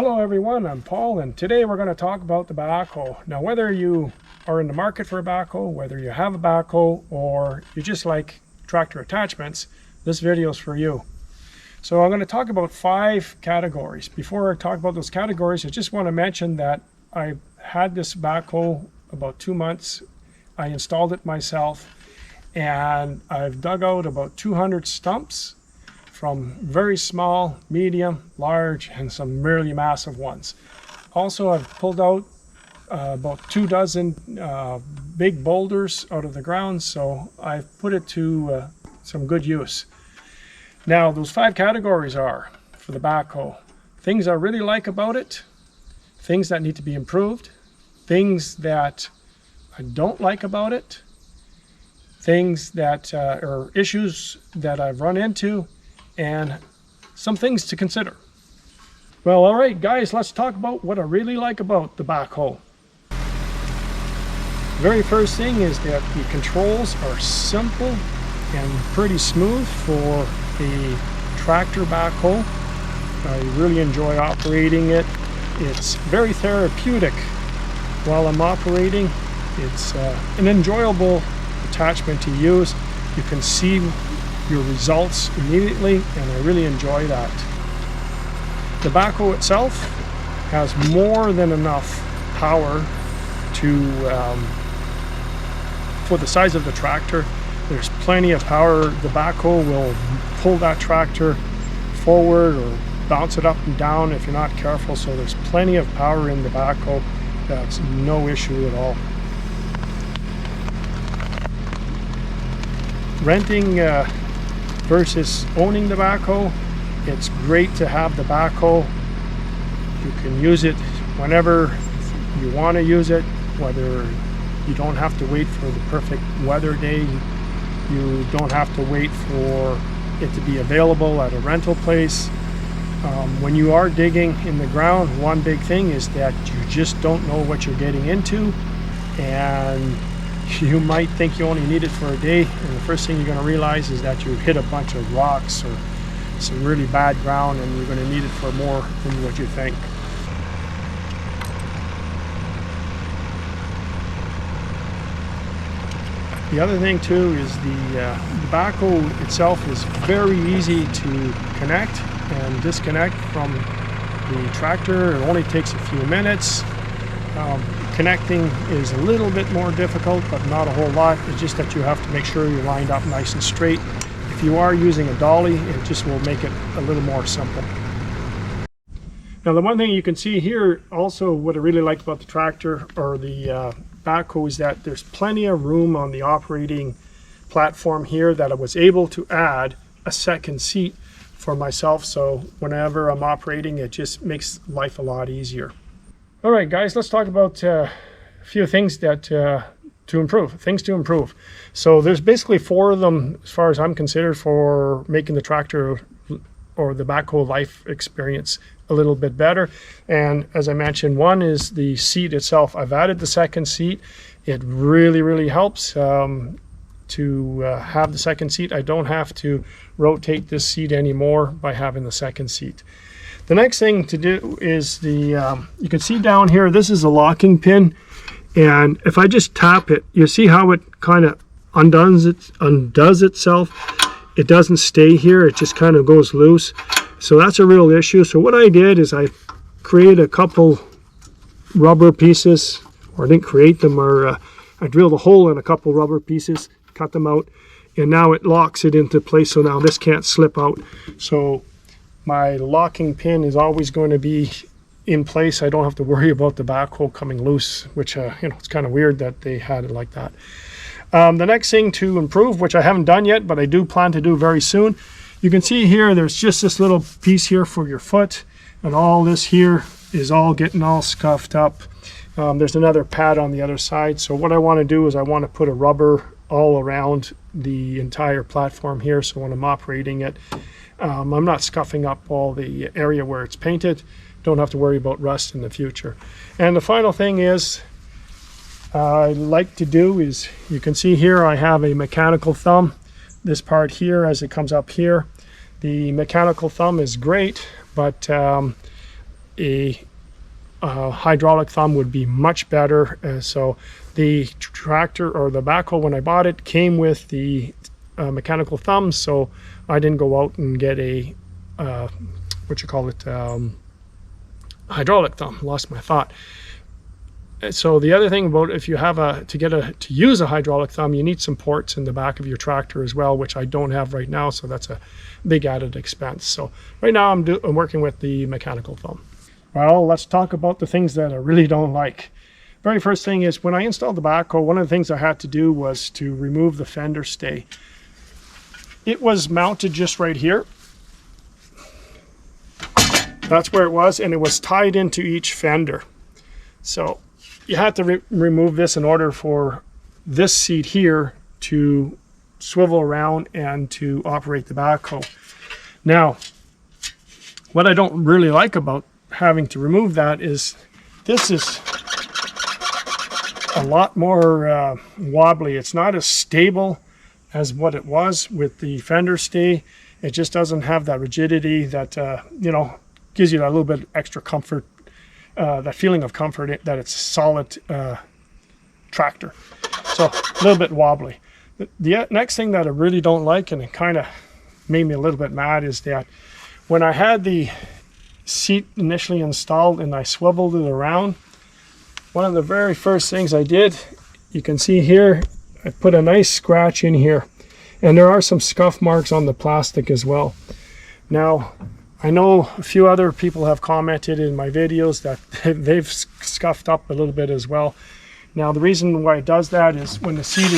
Hello everyone, I'm Paul, and today we're going to talk about the backhoe. Now, whether you are in the market for a backhoe, whether you have a backhoe, or you just like tractor attachments, this video is for you. So I'm going to talk about 5 categories. Before I talk about those categories, I just want to mention that I had this backhoe about 2 months. I installed it myself, and I've dug out about 200 stumps from very small, medium, large, and some really massive ones. Also, I've pulled out about 2 dozen big boulders out of the ground, so I've put it to some good use. Now, those 5 categories are, for the backhoe, things I really like about it, things that need to be improved, things that I don't like about it, things that are issues that I've run into, and some things to consider. Well, all right, guys, let's talk about what I really like about the backhoe. The very first thing is that the controls are simple and pretty smooth for a tractor backhoe. I really enjoy operating it. It's very therapeutic while I'm operating. It's an enjoyable attachment to use. You can see your results immediately, and I really enjoy that. The backhoe itself has more than enough power for the size of the tractor. There's plenty of power. The backhoe will pull that tractor forward or bounce it up and down if you're not careful, so there's plenty of power in the backhoe. That's no issue at all. Renting versus owning the backhoe, it's great to have the backhoe. You can use it whenever you want to use it, whether you don't have to wait for the perfect weather day, you don't have to wait for it to be available at a rental place. When you are digging in the ground, one big thing is that you just don't know what you're getting into, and you might think you only need it for a day, and the first thing you're going to realize is that you hit a bunch of rocks or some really bad ground, and you're going to need it for more than what you think. The other thing too is the backhoe itself is very easy to connect and disconnect from the tractor. It only takes a few minutes. Connecting is a little bit more difficult, but not a whole lot. It's just that you have to make sure you're lined up nice and straight. If you are using a dolly, it just will make it a little more simple. Now, the one thing you can see here also, what I really like about the tractor or the backhoe, is that there's plenty of room on the operating platform here that I was able to add a second seat for myself, so whenever I'm operating, it just makes life a lot easier. All right, guys, let's talk about a few things that to improve. So there's basically 4 of them as far as I'm considered for making the tractor or the backhoe life experience a little bit better. And as I mentioned, one is the seat itself. I've added the second seat. It really helps to have the second seat. I don't have to rotate this seat anymore by having the second seat. The next thing to do is you can see down here, this is a locking pin, and if I just tap it, you see how it kind of undoes itself. It doesn't stay here, it just kind of goes loose. So that's a real issue. So what I did is I created a couple rubber pieces, or I didn't create them, or I drilled a hole in a couple rubber pieces, cut them out, and now it locks it into place, so now this can't slip out. So my locking pin is always going to be in place. I don't have to worry about the backhoe coming loose, which it's kind of weird that they had it like that. The next thing to improve, which I haven't done yet, but I do plan to do very soon, you can see here there's just this little piece here for your foot, and all this here is all getting all scuffed up. There's another pad on the other side, so what I want to do is I want to put a rubber all around the entire platform here, so when I'm operating it, I'm not scuffing up all the area where it's painted. Don't have to worry about rust in the future. And the final thing is I like to do is, you can see here I have a mechanical thumb. This part here, as it comes up here, the mechanical thumb is great, but a hydraulic thumb would be much better. So the tractor or the backhoe, when I bought it, came with the mechanical thumb, so I didn't go out and get a hydraulic thumb. Lost my thought. So the other thing about, if you have to use a hydraulic thumb, you need some ports in the back of your tractor as well, which I don't have right now, so that's a big added expense. So right now I'm working with the mechanical thumb. Well, let's talk about the things that I really don't like. Very first thing is, when I installed the backhoe, one of the things I had to do was to remove the fender stay. It was mounted just right here. That's where it was, and it was tied into each fender. So you had to remove this in order for this seat here to swivel around and to operate the backhoe. Now, what I don't really like about having to remove that is this is a lot more wobbly. It's not as stable as what it was with the fender stay. It just doesn't have that rigidity that gives you that little bit extra comfort, that feeling of comfort that it's a solid tractor. So a little bit wobbly. The next thing that I really don't like, and it kind of made me a little bit mad, is that when I had the seat initially installed and I swiveled it around, one of the very first things I did, you can see here, I put a nice scratch in here, and there are some scuff marks on the plastic as well. Now, I know a few other people have commented in my videos that they've scuffed up a little bit as well. Now, the reason why it does that is when the seat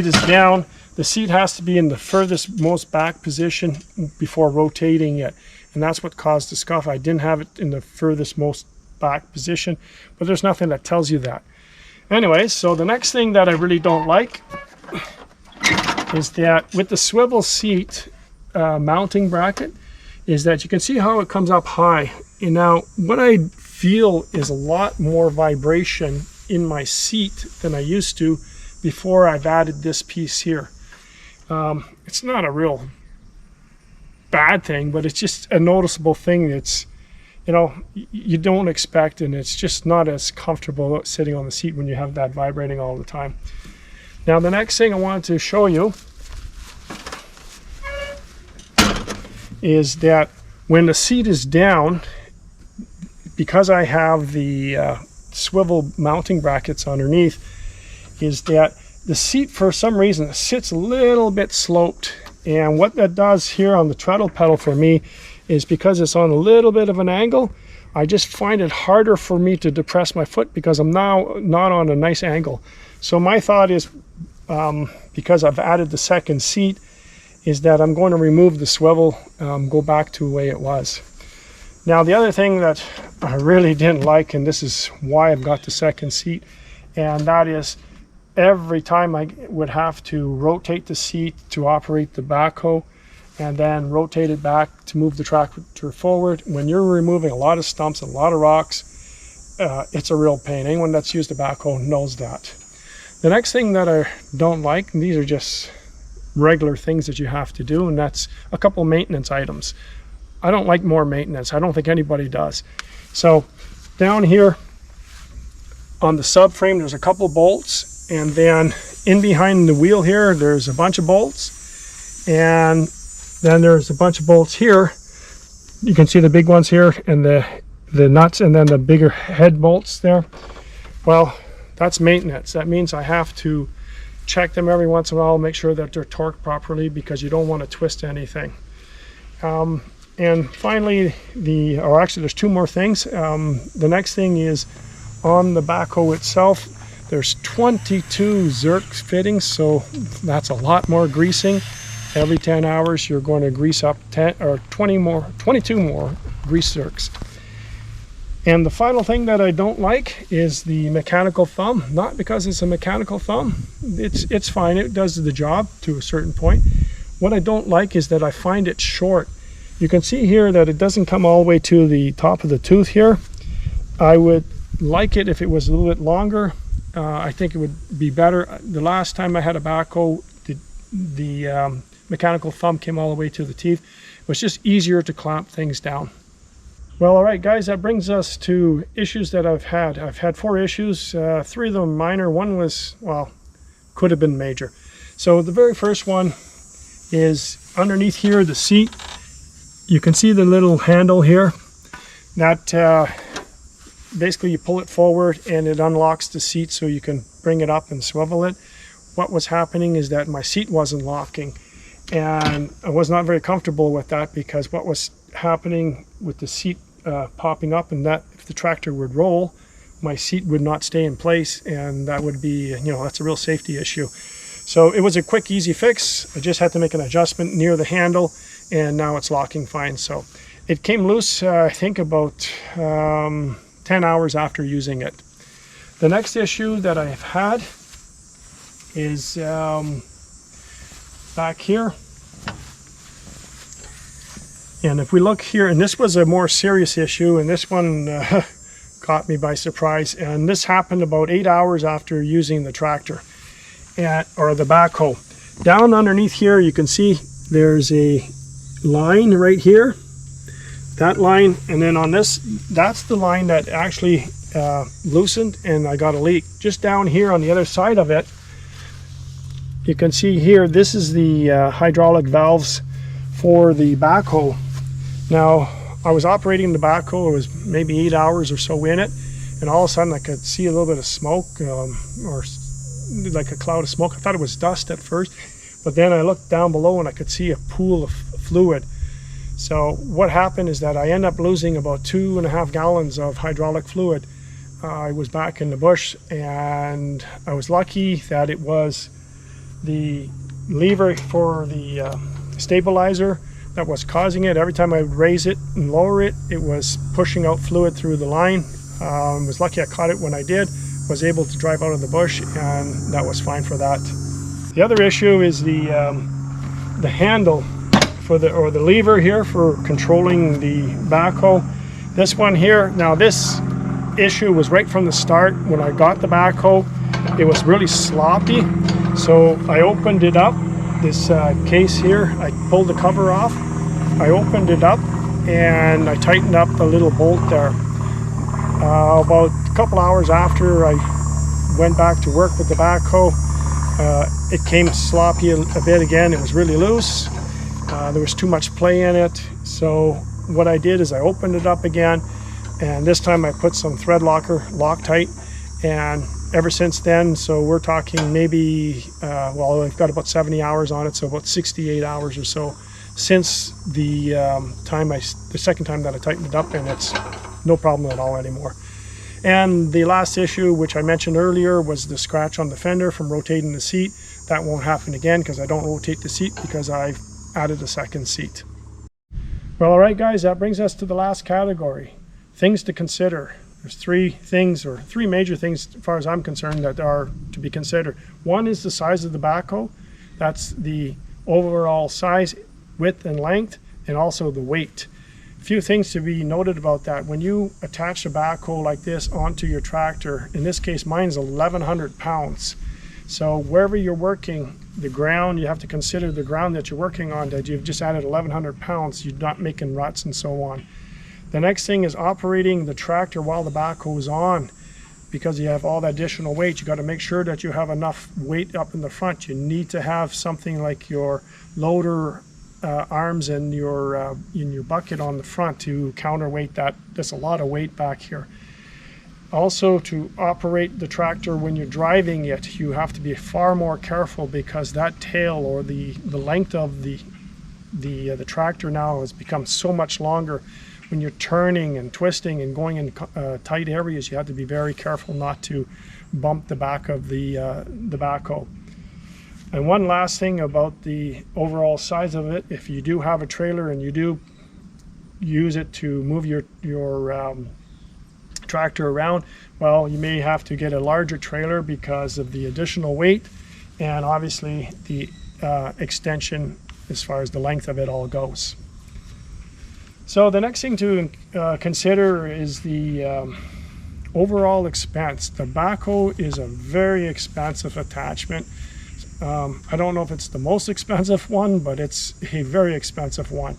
is down, the seat has to be in the furthest most back position before rotating it, and that's what caused the scuff. I didn't have it in the furthest most back position, but there's nothing that tells you that. Anyway, so the next thing that I really don't like is that with the swivel seat mounting bracket, is that you can see how it comes up high. And now what I feel is a lot more vibration in my seat than I used to before I've added this piece here. It's not a real bad thing, but it's just a noticeable thing. It's, you don't expect, and it's just not as comfortable sitting on the seat when you have that vibrating all the time. Now, the next thing I wanted to show you is that when the seat is down, because I have the swivel mounting brackets underneath, is that the seat, for some reason, sits a little bit sloped. And what that does here on the treadle pedal for me is, because it's on a little bit of an angle, I just find it harder for me to depress my foot because I'm now not on a nice angle. So my thought is, because I've added the second seat, is that I'm going to remove the swivel, go back to the way it was. Now, the other thing that I really didn't like, and this is why I've got the second seat, and that is every time I would have to rotate the seat to operate the backhoe and then rotate it back to move the tractor forward. When you're removing a lot of stumps, a lot of rocks, it's a real pain. Anyone that's used a backhoe knows that. The next thing that I don't like, and these are just regular things that you have to do, and that's a couple maintenance items. I don't like more maintenance. I don't think anybody does. So down here on the subframe, there's a couple bolts, and then in behind the wheel here, there's a bunch of bolts, and then there's a bunch of bolts here. You can see the big ones here, and the nuts, and then the bigger head bolts there. Well, that's maintenance. That means I have to check them every once in a while, make sure that they're torqued properly, because you don't want to twist anything. And finally, actually there's two more things. The next thing is, on the backhoe itself, there's 22 Zerk fittings, so that's a lot more greasing. Every 10 hours, you're going to grease up 22 more grease Zerks. And the final thing that I don't like is the mechanical thumb. Not because it's a mechanical thumb. It's fine. It does the job to a certain point. What I don't like is that I find it short. You can see here that it doesn't come all the way to the top of the tooth here. I would like it if it was a little bit longer. I think it would be better. The last time I had a backhoe, the mechanical thumb came all the way to the teeth. It was just easier to clamp things down. Well, all right, guys, that brings us to issues that I've had. I've had 4 issues, 3 of them minor. One was, well, could have been major. So the very first one is underneath here, the seat. You can see the little handle here. That basically you pull it forward and it unlocks the seat so you can bring it up and swivel it. What was happening is that my seat wasn't locking, and I was not very comfortable with that, because what was happening with the seat popping up, and that if the tractor would roll, my seat would not stay in place, and that would be, you know, that's a real safety issue. So it was a quick, easy fix. I just had to make an adjustment near the handle, and now it's locking fine. So it came loose, I think about 10 hours after using it. The next issue that I've had is back here. And if we look here, and this was a more serious issue, and this one caught me by surprise, and this happened about 8 hours after using the tractor, or the backhoe. Down underneath here, you can see there's a line right here. That line, and then on this, that's the line that actually loosened, and I got a leak. Just down here on the other side of it, you can see here, this is the hydraulic valves for the backhoe. Now, I was operating the backhoe, it was maybe 8 hours or so in it, and all of a sudden I could see a little bit of smoke, or like a cloud of smoke. I thought it was dust at first, but then I looked down below and I could see a pool of fluid. So what happened is that I ended up losing about 2.5 gallons of hydraulic fluid. I was back in the bush, and I was lucky that it was the lever for the stabilizer that was causing it. Every time I would raise it and lower it, it was pushing out fluid through the line. I was lucky I caught it when I did, was able to drive out of the bush, and that was fine for that. The other issue is the handle for the lever here for controlling the backhoe. This one here, now this issue was right from the start. When I got the backhoe, it was really sloppy. So I opened it up, this case here, I pulled the cover off, I opened it up, and I tightened up the little bolt there. About a couple hours after I went back to work with the backhoe, it came sloppy a bit again. It was really loose. There was too much play in it. So what I did is I opened it up again, and this time I put some thread locker Loctite, and ever since then, so we're talking maybe, well, I've got about 70 hours on it, so about 68 hours or so since the second time that I tightened it up, and it's no problem at all anymore. And the last issue, which I mentioned earlier, was the scratch on the fender from rotating the seat. That won't happen again because I don't rotate the seat, because I've added a second seat. Well, all right, guys, that brings us to the last category, things to consider. There's 3 things, or 3 major things as far as I'm concerned, that are to be considered. One is the size of the backhoe. That's the overall size, width and length, and also the weight. A few things to be noted about that. When you attach a backhoe like this onto your tractor, in this case mine's 1,100 pounds. So wherever you're working, the ground, you have to consider the ground that you're working on, that you've just added 1,100 pounds, you're not making ruts and so on. The next thing is operating the tractor while the backhoe is on, because you have all that additional weight. You got to make sure that you have enough weight up in the front. You need to have something like your loader arms and your bucket on the front to counterweight that. There's a lot of weight back here. Also, to operate the tractor when you're driving it, you have to be far more careful, because that tail, or the length of the tractor now has become so much longer. When you're turning and twisting and going in tight areas, you have to be very careful not to bump the back of the backhoe. And one last thing about the overall size of it, if you do have a trailer and you do use it to move your tractor around, well, you may have to get a larger trailer because of the additional weight, and obviously the extension as far as the length of it all goes. So the next thing to consider is the overall expense. The backhoe is a very expensive attachment. I don't know if it's the most expensive one, but it's a very expensive one.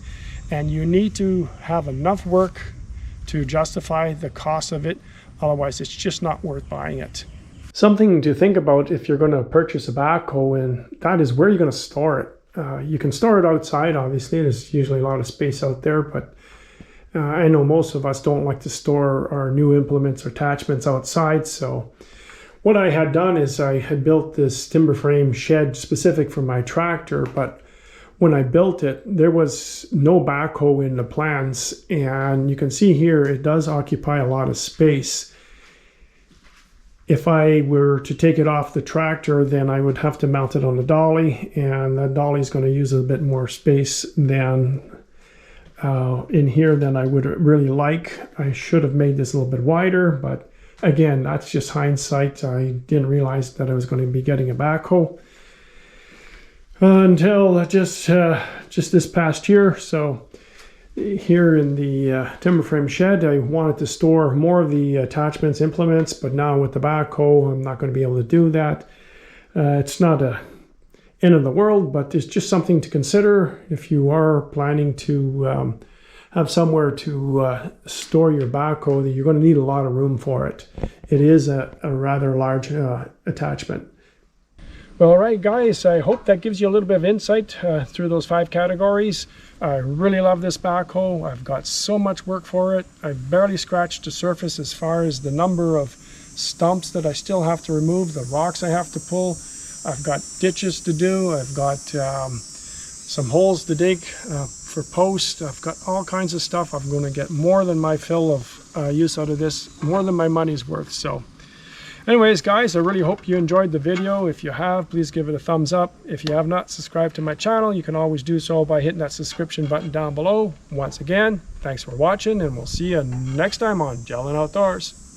And you need to have enough work to justify the cost of it. Otherwise, it's just not worth buying it. Something to think about if you're going to purchase a backhoe, and that is where you're going to store it. You can store it outside, obviously. There's usually a lot of space out there, but I know most of us don't like to store our new implements or attachments outside. So what I had done is I had built this timber frame shed specific for my tractor, but when I built it, there was no backhoe in the plans, and you can see here it does occupy a lot of space. If I were to take it off the tractor, then I would have to mount it on the dolly, and the dolly is going to use a bit more space than in here than I would really like. I should have made this a little bit wider, but again, that's just hindsight. I didn't realize that I was going to be getting a backhoe until just this past year. So here in the timber frame shed, I wanted to store more of the attachments, implements, but now with the backhoe, I'm not going to be able to do that. It's not a end of the world, but it's just something to consider if you are planning to have somewhere to store your backhoe. That you're going to need a lot of room for it. It is a rather large attachment. Well, all right, guys, I hope that gives you a little bit of insight through those 5 categories. I really love this backhoe. I've got so much work for it. I've barely scratched the surface as far as the number of stumps that I still have to remove, the rocks I have to pull. I've got ditches to do. I've got some holes to dig for posts. I've got all kinds of stuff. I'm going to get more than my fill of use out of this, more than my money's worth. So anyways, guys, I really hope you enjoyed the video. If you have, please give it a thumbs up. If you have not subscribed to my channel, you can always do so by hitting that subscription button down below. Once again, thanks for watching, and we'll see you next time on Gentleman Outdoors.